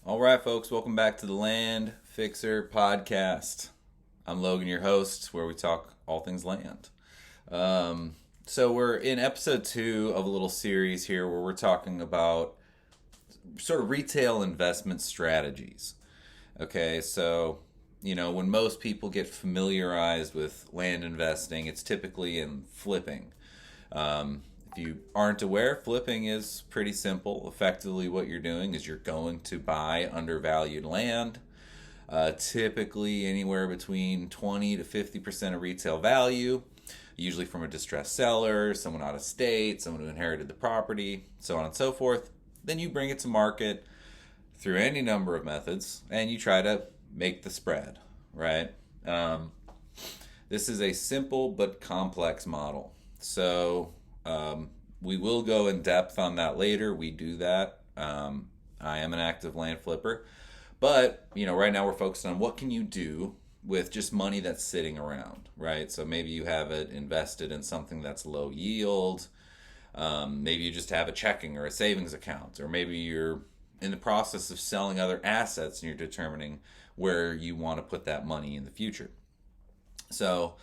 All right, folks, welcome back to the Land Fixer Podcast. I'm Logan, your host, where we talk all things land. So we're in episode 2 of a little series here where we're talking about sort of retail investment strategies. Okay, so when most people get familiarized with land investing, it's typically in flipping. If you aren't aware, flipping is pretty simple. Effectively, what you're doing is you're going to buy undervalued land, typically anywhere between 20 to 50% of retail value, usually from a distressed seller, someone out of state, someone who inherited the property, so on and so forth. Then you bring it to market through any number of methods and you try to make the spread, right? This is a simple but complex model. So we will go in depth on that later. We do that. I am an active land flipper. But, right now we're focused on what can you do with just money that's sitting around, right? So maybe you have it invested in something that's low yield. Maybe you just have a checking or a savings account. Or maybe you're in the process of selling other assets and you're determining where you want to put that money in the future. So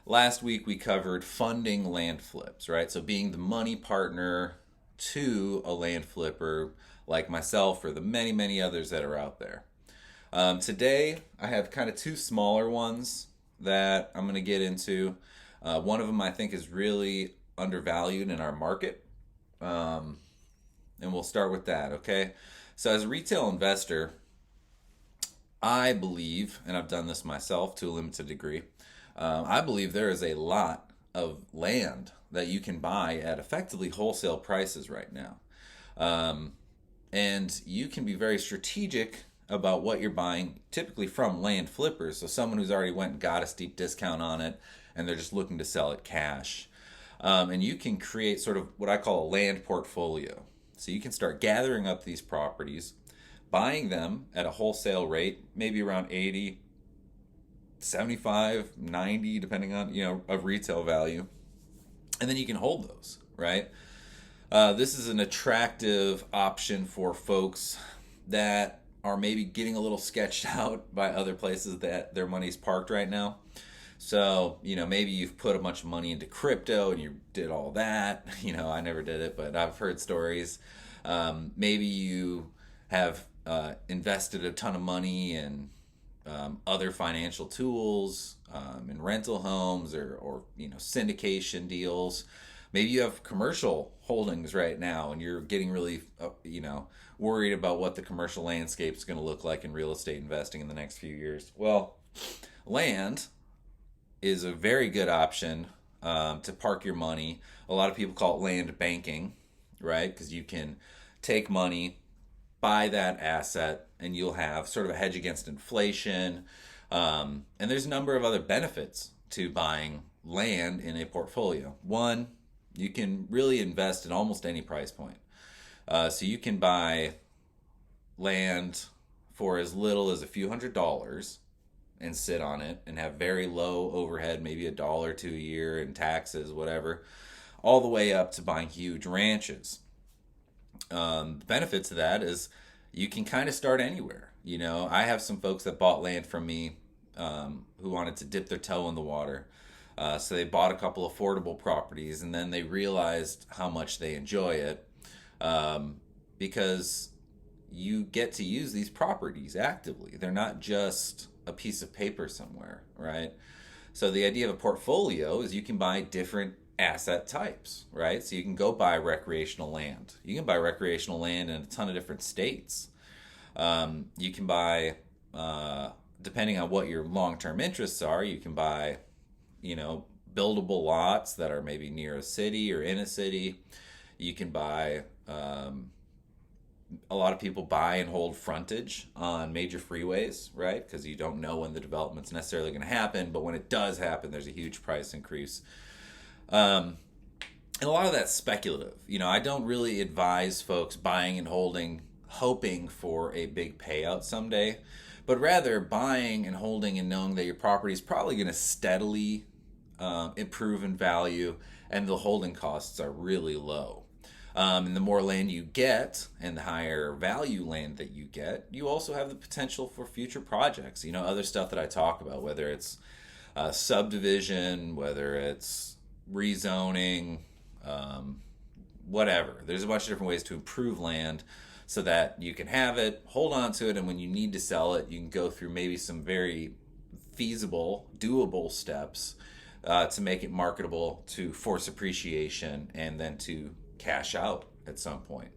last week we covered funding land flips, right? So being the money partner to a land flipper like myself or the many, many others that are out there. Today I have kind of two smaller ones that I'm going to get into. One of them I think is really undervalued in our market. And we'll start with that, okay? So as a retail investor, I believe, and I've done this myself to a limited degree, I believe there is a lot of land that you can buy at effectively wholesale prices right now. And you can be very strategic about what you're buying, typically from land flippers. So someone who's already went and got a steep discount on it, and they're just looking to sell it cash. And you can create sort of what I call a land portfolio. So you can start gathering up these properties, buying them at a wholesale rate, maybe around 80, 75, 90, depending on, of retail value. And then you can hold those, right? This is an attractive option for folks that are maybe getting a little sketched out by other places that their money's parked right now. So, maybe you've put a bunch of money into crypto and you did all that. I never did it, but I've heard stories. Maybe you have invested a ton of money in other financial tools, in rental homes or syndication deals. Maybe you have commercial holdings right now and you're getting really, worried about what the commercial landscape is going to look like in real estate investing in the next few years. Well, land is a very good option to park your money. A lot of people call it land banking, right? Because you can take money, buy that asset, and you'll have sort of a hedge against inflation. And there's a number of other benefits to buying land in a portfolio. One, you can really invest at almost any price point. So you can buy land for as little as a few $100s and sit on it and have very low overhead, maybe $1 or $2 a year in taxes, whatever, all the way up to buying huge ranches. The benefits of that is you can kind of start anywhere. I have some folks that bought land from me who wanted to dip their toe in the water. So they bought a couple affordable properties and then they realized how much they enjoy it because you get to use these properties actively. They're not just a piece of paper somewhere, right? So the idea of a portfolio is you can buy different asset types, right? So you can go buy recreational land. You can buy recreational land in a ton of different states. You can buy, depending on what your long-term interests are, you can buy, buildable lots that are maybe near a city or in a city. You can buy, a lot of people buy and hold frontage on major freeways, right? Because you don't know when the development's necessarily going to happen, but when it does happen, there's a huge price increase. And a lot of that's speculative. I don't really advise folks buying and holding, hoping for a big payout someday, but rather buying and holding and knowing that your property is probably going to steadily improve in value and the holding costs are really low. And the more land you get and the higher value land that you get, you also have the potential for future projects. Other stuff that I talk about, whether it's subdivision, whether it's rezoning, whatever. There's a bunch of different ways to improve land so that you can have it, hold on to it, and when you need to sell it, you can go through maybe some very feasible, doable steps to make it marketable, to force appreciation, and then to cash out at some point.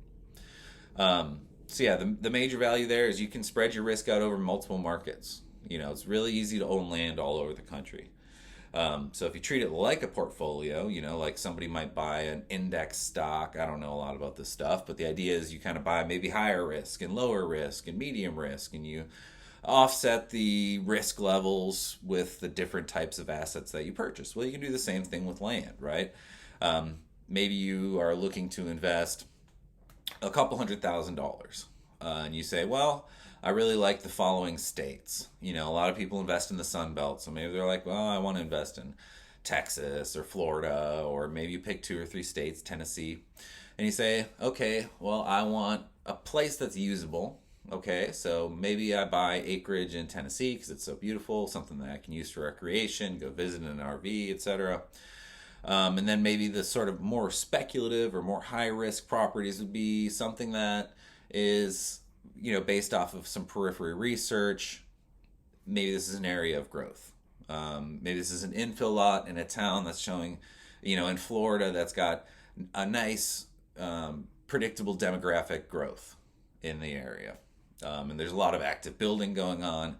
So yeah, the major value there is you can spread your risk out over multiple markets. It's really easy to own land all over the country. So if you treat it like a portfolio, like somebody might buy an index stock. I don't know a lot about this stuff, but the idea is you kind of buy maybe higher risk and lower risk and medium risk, and you offset the risk levels with the different types of assets that you purchase. Well, you can do the same thing with land, right? Maybe you are looking to invest a couple $100,000, and you say, well, I really like the following states. A lot of people invest in the Sun Belt, so maybe they're like, well, I want to invest in Texas or Florida, or maybe you pick 2 or 3 states, Tennessee, and you say, okay, well, I want a place that's usable. Okay, so maybe I buy acreage in Tennessee because it's so beautiful, something that I can use for recreation, go visit in an RV, etc. And then maybe the sort of more speculative or more high-risk properties would be something that is, based off of some periphery research. Maybe this is an area of growth. Maybe this is an infill lot in a town that's showing, in Florida, that's got a nice, predictable demographic growth in the area. And there's a lot of active building going on.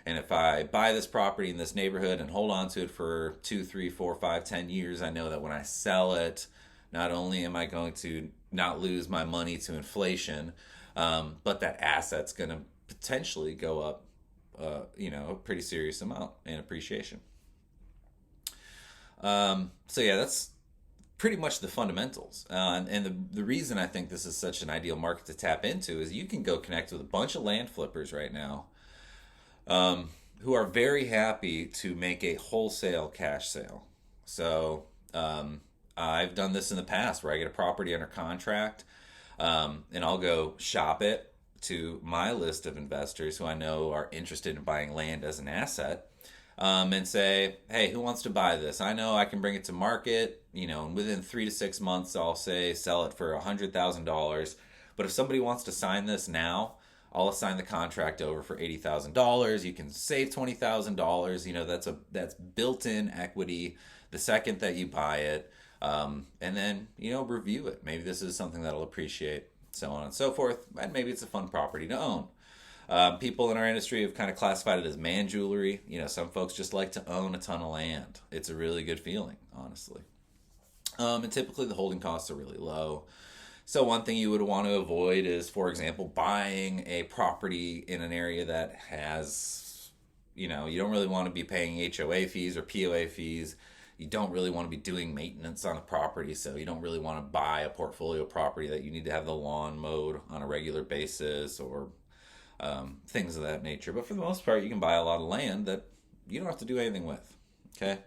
And if I buy this property in this neighborhood and hold on to it for 2, 3, 4, 5, 10 years, I know that when I sell it, not only am I going to not lose my money to inflation, but that asset's going to potentially go up, a pretty serious amount in appreciation. So yeah, that's pretty much the fundamentals. And the reason I think this is such an ideal market to tap into is you can go connect with a bunch of land flippers right now who are very happy to make a wholesale cash sale. So I've done this in the past where I get a property under contract and I'll go shop it to my list of investors who I know are interested in buying land as an asset. And say, hey, who wants to buy this? I know I can bring it to market, and within 3 to 6 months, I'll say sell it for $100,000. But if somebody wants to sign this now, I'll assign the contract over for $80,000. You can save $20,000. That's built-in equity the second that you buy it, and then review it. Maybe this is something that'll appreciate, so on and so forth, and maybe it's a fun property to own. People in our industry have kind of classified it as man jewelry. Some folks just like to own a ton of land. It's a really good feeling, honestly. And typically the holding costs are really low. So one thing you would want to avoid is, for example, buying a property in an area that has, you don't really want to be paying HOA fees or POA fees. You don't really want to be doing maintenance on a property, so you don't really want to buy a portfolio property that you need to have the lawn mowed on a regular basis or things of that nature. But for the most part, you can buy a lot of land that you don't have to do anything with. Okay,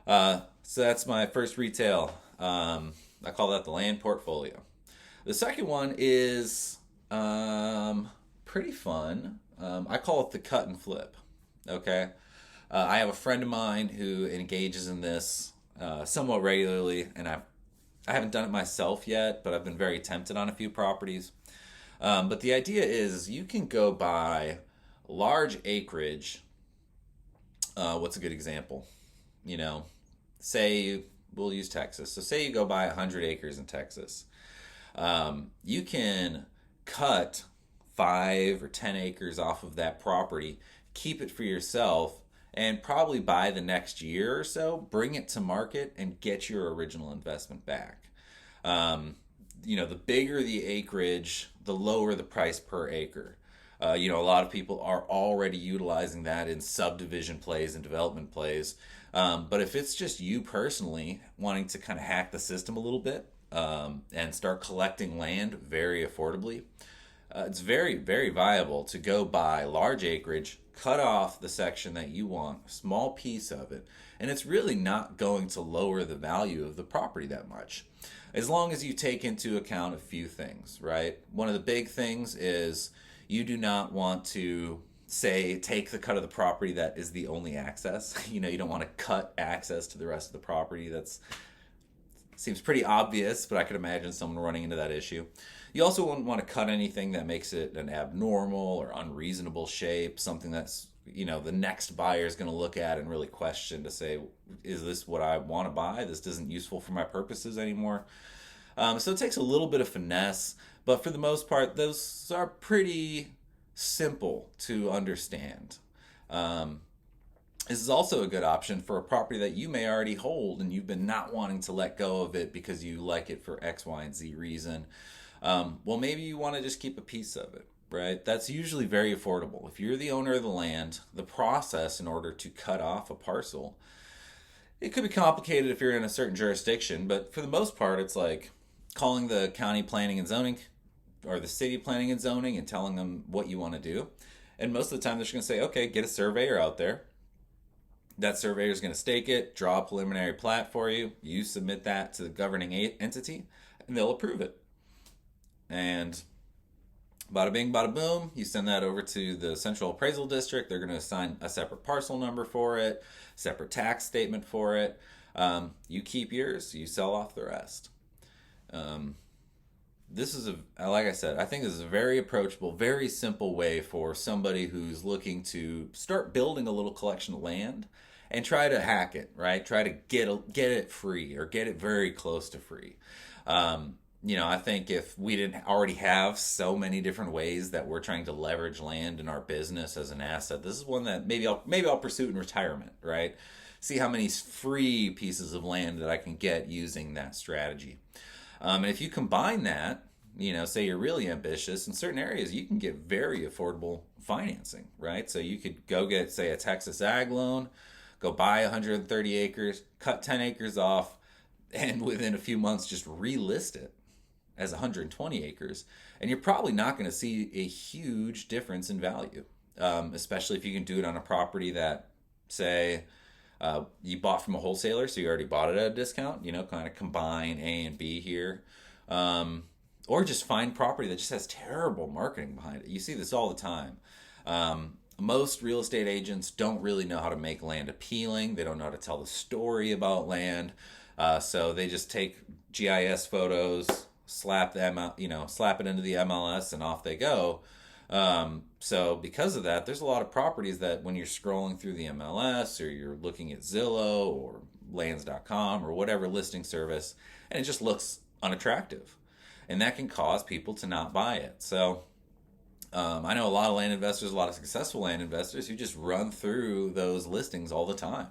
so that's my first retail. I call that the land portfolio. The second one is pretty fun. I call it the cut and flip. Okay, I have a friend of mine who engages in this somewhat regularly, and I haven't done it myself yet, but I've been very tempted on a few properties. But the idea is you can go buy large acreage. What's a good example? Say we'll use Texas. So say you go buy 100 acres in Texas. You can cut 5 or 10 acres off of that property, keep it for yourself, and probably by the next year or so, bring it to market and get your original investment back. The bigger the acreage, the lower the price per acre. A lot of people are already utilizing that in subdivision plays and development plays. But if it's just you personally wanting to kind of hack the system a little bit and start collecting land very affordably, it's very, very viable to go buy large acreage, cut off the section that you want, a small piece of it, and it's really not going to lower the value of the property that much. As long as you take into account a few things, right? One of the big things is you do not want to say take the cut of the property that is the only access. You don't want to cut access to the rest of the property. That's seems pretty obvious, but I could imagine someone running into that issue. You also wouldn't want to cut anything that makes it an abnormal or unreasonable shape, something that's, the next buyer is going to look at and really question to say, is this what I want to buy? This isn't useful for my purposes anymore. So it takes a little bit of finesse, but for the most part, those are pretty simple to understand. This is also a good option for a property that you may already hold and you've been not wanting to let go of it because you like it for X, Y, and Z reason. Well, maybe you want to just keep a piece of it, right? That's usually very affordable. If you're the owner of the land, the process in order to cut off a parcel, it could be complicated if you're in a certain jurisdiction, but for the most part, it's like calling the county planning and zoning or the city planning and zoning and telling them what you want to do. And most of the time, they're just going to say, okay, get a surveyor out there. That surveyor is going to stake it, draw a preliminary plat for you. You submit that to the governing entity, and they'll approve it. And bada bing, bada boom, you send that over to the Central Appraisal District. They're going to assign a separate parcel number for it, separate tax statement for it. You keep yours, you sell off the rest. This is, like I said, I think this is a very approachable, very simple way for somebody who's looking to start building a little collection of land and try to hack it, right? Try to get it free or get it very close to free. I think if we didn't already have so many different ways that we're trying to leverage land in our business as an asset, this is one that maybe I'll pursue in retirement, right? See how many free pieces of land that I can get using that strategy. And if you combine that, say you're really ambitious, in certain areas you can get very affordable financing, right? So you could go get, say, a Texas ag loan, go buy 130 acres, cut 10 acres off, and within a few months just relist it as 120 acres. And you're probably not going to see a huge difference in value, especially if you can do it on a property that, say, you bought from a wholesaler, so you already bought it at a discount, kind of combine A and B here. Or just find property that just has terrible marketing behind it. You see this all the time. Most real estate agents don't really know how to make land appealing. They don't know how to tell the story about land. So they just take GIS photos, slap it into the MLS, and off they go. So because of that, there's a lot of properties that when you're scrolling through the MLS or you're looking at Zillow or lands.com or whatever listing service, and it just looks unattractive. And that can cause people to not buy it. So I know a lot of land investors, a lot of successful land investors who just run through those listings all the time.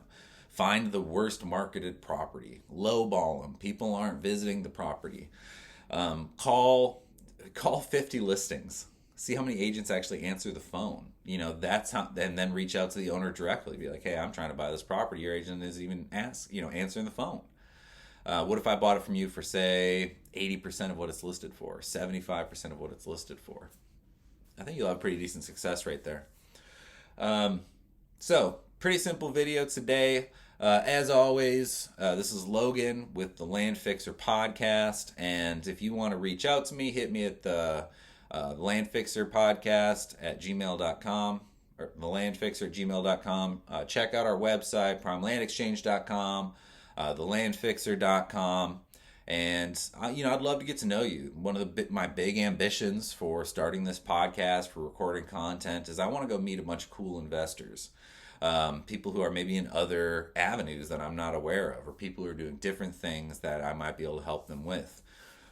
Find the worst marketed property, lowball them. People aren't visiting the property. Call 50 listings. See how many agents actually answer the phone. That's how, and then reach out to the owner directly. Be like, hey, I'm trying to buy this property. Your agent isn't even answering the phone. What if I bought it from you for, say, 80% of what it's listed for, 75% of what it's listed for? I think you'll have pretty decent success right there. So, pretty simple video today. As always, this is Logan with the Land Fixer podcast. And if you want to reach out to me, hit me at the Land Fixer podcast at gmail.com or the landfixer@gmail.com. Check out our website, primelandexchange.com. thelandfixer.com, and I'd love to get to know you. One of my big ambitions for starting this podcast, for recording content, is I want to go meet a bunch of cool investors, people who are maybe in other avenues that I'm not aware of, or people who are doing different things that I might be able to help them with.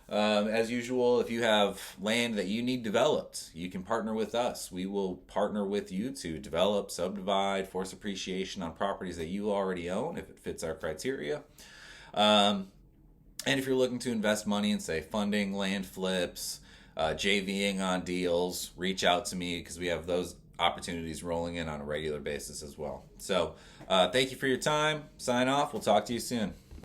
As usual, if you have land that you need developed, you can partner with us. We will partner with you to develop, subdivide, force appreciation on properties that you already own if it fits our criteria. And if you're looking to invest money in, say, funding, land flips, JVing on deals, reach out to me because we have those opportunities rolling in on a regular basis as well. So thank you for your time. Sign off. We'll talk to you soon.